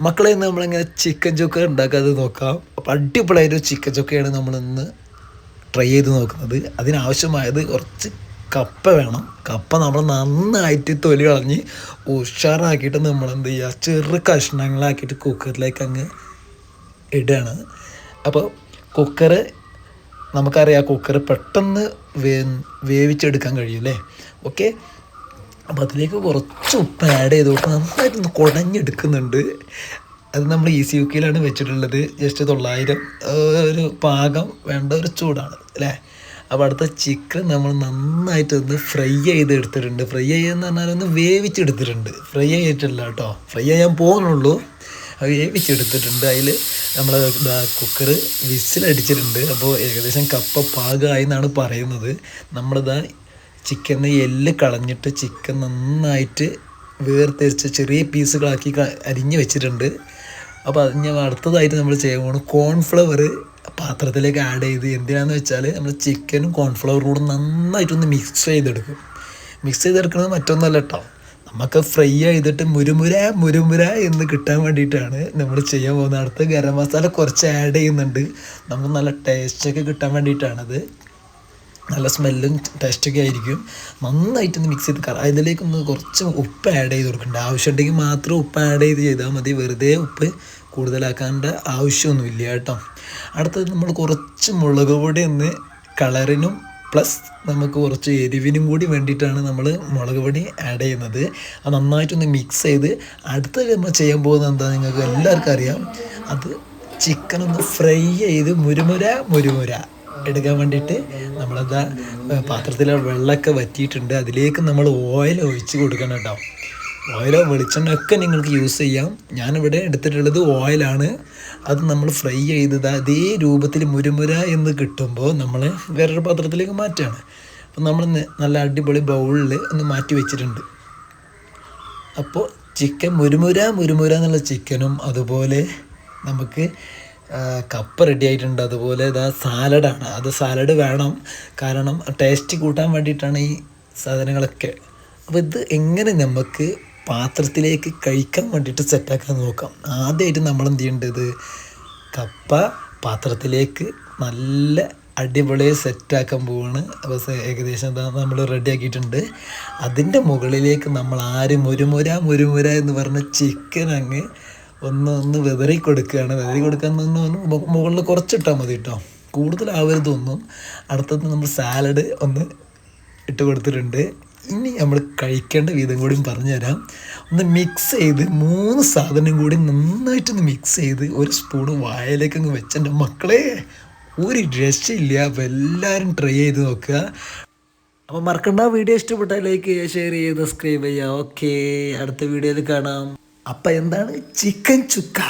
മക്കളെ ഇന്ന് നമ്മളിങ്ങനെ ചിക്കൻ ചുക്ക ഉണ്ടാക്കാതെ നോക്കാം. അപ്പോൾ അടിപൊളിയായൊരു ചിക്കൻ ചുക്കയാണ് നമ്മളിന്ന് ട്രൈ ചെയ്ത് നോക്കുന്നത്. അതിനാവശ്യമായത് കുറച്ച് കപ്പ വേണം. കപ്പ നമ്മൾ നന്നായിട്ട് തൊലി കളഞ്ഞ് ഉഷാറാക്കിയിട്ട് നമ്മൾ എന്ത് ചെയ്യുക, ചെറു കഷ്ണങ്ങളാക്കിയിട്ട് കുക്കറിലേക്ക് അങ്ങ് ഇടുകയാണ്. അപ്പോൾ കുക്കറ് നമുക്കറിയാം, കുക്കർ പെട്ടെന്ന് വേവിച്ചെടുക്കാൻ കഴിയും അല്ലേ. ഓക്കെ, അപ്പോൾ അതിലേക്ക് കുറച്ച് ഉപ്പ് ആഡ് ചെയ്ത് കൊടുത്ത് നന്നായിട്ടൊന്ന് കുടഞ്ഞെടുക്കുന്നുണ്ട്. അത് നമ്മൾ ഈസി കുക്കിലാണ് വെച്ചിട്ടുള്ളത്. ജസ്റ്റ് 900 ഒരു പാകം വേണ്ട ഒരു ചൂടാണ് അല്ലേ. അപ്പോൾ അടുത്ത ചിക്കൻ നമ്മൾ നന്നായിട്ടൊന്ന് ഫ്രൈ ചെയ്ത് എടുത്തിട്ടുണ്ട്. ഫ്രൈ ചെയ്യുകയെന്ന് പറഞ്ഞാൽ ഒന്ന് വേവിച്ചെടുത്തിട്ടുണ്ട്, ഫ്രൈ ചെയ്തിട്ടില്ല കേട്ടോ. ഫ്രൈ ചെയ്യാൻ പോകുന്നുള്ളൂ. അത് വേവിച്ചെടുത്തിട്ടുണ്ട്. അതിൽ നമ്മൾ കുക്കർ വിസിലടിച്ചിട്ടുണ്ട്. അപ്പോൾ ഏകദേശം കപ്പ പാകമായി എന്നാണ് പറയുന്നത്. നമ്മളിതാ ചിക്കന് എല്ല് കളഞ്ഞിട്ട് ചിക്കൻ നന്നായിട്ട് വേർതിരിച്ച് ചെറിയ പീസുകളാക്കി അരിഞ്ഞ് വെച്ചിട്ടുണ്ട്. അപ്പോൾ അത് ഞാൻ അടുത്തതായിട്ട് നമ്മൾ ചെയ്യാൻ പോകുന്നത് കോൺഫ്ലവർ പാത്രത്തിലേക്ക് ആഡ് ചെയ്ത്, എന്തിനാണെന്ന് വെച്ചാൽ നമ്മൾ ചിക്കനും കോൺഫ്ലവറും കൂടെ നന്നായിട്ടൊന്ന് മിക്സ് ചെയ്തെടുക്കും. മിക്സ് ചെയ്തെടുക്കുന്നത് മറ്റൊന്നല്ല കേട്ടോ, നമുക്ക് ഫ്രൈ ചെയ്തിട്ട് മുരുമുര എന്ന് കിട്ടാൻ വേണ്ടിയിട്ടാണ് നമ്മൾ ചെയ്യാൻ പോകുന്നത്. അടുത്ത് ഗരം മസാല കുറച്ച് ആഡ് ചെയ്യുന്നുണ്ട്, നമുക്ക് നല്ല ടേസ്റ്റൊക്കെ കിട്ടാൻ വേണ്ടിയിട്ടാണത്. നല്ല സ്മെല്ലും ടേസ്റ്റൊക്കെ ആയിരിക്കും. നന്നായിട്ടൊന്ന് മിക്സ് ചെയ്ത് അതിലേക്കൊന്ന് കുറച്ച് ഉപ്പ് ആഡ് ചെയ്ത് കൊടുക്കേണ്ട. ആവശ്യമുണ്ടെങ്കിൽ മാത്രം ഉപ്പ് ആഡ് ചെയ്താൽ മതി. വെറുതെ ഉപ്പ് കൂടുതലാക്കേണ്ട ആവശ്യമൊന്നുമില്ല കേട്ടോ. അടുത്തത് നമ്മൾ കുറച്ച് മുളക് പൊടി ഒന്ന് കളറിനും പ്ലസ് നമുക്ക് കുറച്ച് എരിവിനും കൂടി വേണ്ടിയിട്ടാണ് നമ്മൾ മുളക് പൊടി ആഡ് ചെയ്യുന്നത്. അത് നന്നായിട്ടൊന്ന് മിക്സ് ചെയ്ത് അടുത്തത് നമ്മൾ ചെയ്യാൻ പോകുന്നത് എന്താ നിങ്ങൾക്ക് എല്ലാവർക്കും അറിയാം. അത് ചിക്കനൊന്ന് ഫ്രൈ ചെയ്ത് മുരുമുര എടുക്കാൻ വേണ്ടിയിട്ട് നമ്മളതാ പാത്രത്തിലെ വെള്ളമൊക്കെ വറ്റിയിട്ടുണ്ട്. അതിലേക്ക് നമ്മൾ ഓയിൽ ഒഴിച്ച് കൊടുക്കണം കേട്ടോ. ഓയിലോ വെളിച്ചെണ്ണയൊക്കെ നിങ്ങൾക്ക് യൂസ് ചെയ്യാം. ഞാനിവിടെ എടുത്തിട്ടുള്ളത് ഓയിലാണ്. അത് നമ്മൾ ഫ്രൈ ചെയ്തത് അതേ രൂപത്തിൽ മുരുമുര എന്ന് കിട്ടുമ്പോൾ നമ്മൾ വേറൊരു പാത്രത്തിലേക്ക് മാറ്റുകയാണ്. അപ്പോൾ നമ്മൾ നല്ല അടിപൊളി ബൗളിൽ ഒന്ന് മാറ്റി വെച്ചിട്ടുണ്ട്. അപ്പോൾ ചിക്കൻ മുരുമുര എന്നുള്ള ചിക്കനും അതുപോലെ നമുക്ക് കപ്പ റെഡി ആയിട്ടുണ്ട്. അതുപോലെ ഇതാ സാലഡാണ്. അത് സാലഡ് വേണം, കാരണം ടേസ്റ്റ് കൂട്ടാൻ വേണ്ടിയിട്ടാണ് ഈ സാധനങ്ങളൊക്കെ. അപ്പോൾ ഇത് എങ്ങനെ നമുക്ക് പാത്രത്തിലേക്ക് കഴിക്കാൻ വേണ്ടിയിട്ട് സെറ്റാക്കാൻ നോക്കാം. ആദ്യമായിട്ട് നമ്മൾ എന്ത് ചെയ്യേണ്ടത്, കപ്പ പാത്രത്തിലേക്ക് നല്ല അടിപൊളി സെറ്റാക്കാൻ പോവാണ്. അപ്പോൾ ഏകദേശം നമ്മൾ റെഡിയാക്കിയിട്ടുണ്ട്. അതിൻ്റെ മുകളിലേക്ക് നമ്മൾ മുരുമുര എന്ന് പറഞ്ഞ ചിക്കൻ അങ്ങ് ഒന്ന് വെതറി കൊടുക്കുകയാണ്. വെതറി കൊടുക്കാൻ മുകളിൽ കുറച്ചിട്ടാൽ മതി കേട്ടോ, കൂടുതലാവരുതൊന്നും. അടുത്തത് നമ്മൾ സാലഡ് ഒന്ന് ഇട്ട് കൊടുത്തിട്ടുണ്ട്. ഇനി നമ്മൾ കഴിക്കേണ്ട വിധം കൂടി പറഞ്ഞുതരാം. ഒന്ന് മിക്സ് ചെയ്ത് 3 സാധനം കൂടി നന്നായിട്ടൊന്ന് മിക്സ് ചെയ്ത് ഒരു സ്പൂണ് വായയിലേക്ക് അങ്ങ് വെച്ചെൻ്റെ മക്കളെ ഒരു രക്ഷയില്ല. അപ്പോൾ എല്ലാവരും ട്രൈ ചെയ്ത് നോക്കുക. അപ്പോൾ മറക്കണ്ട, വീഡിയോ ഇഷ്ടപ്പെട്ടാൽ ലൈക്ക് ചെയ്യുക, ഷെയർ ചെയ്യുക, സബ്സ്ക്രൈബ് ചെയ്യുക. ഓക്കെ, അടുത്ത വീഡിയോയിൽ കാണാം. അപ്പം എന്താണ് ചിക്കൻ ചുക്ക.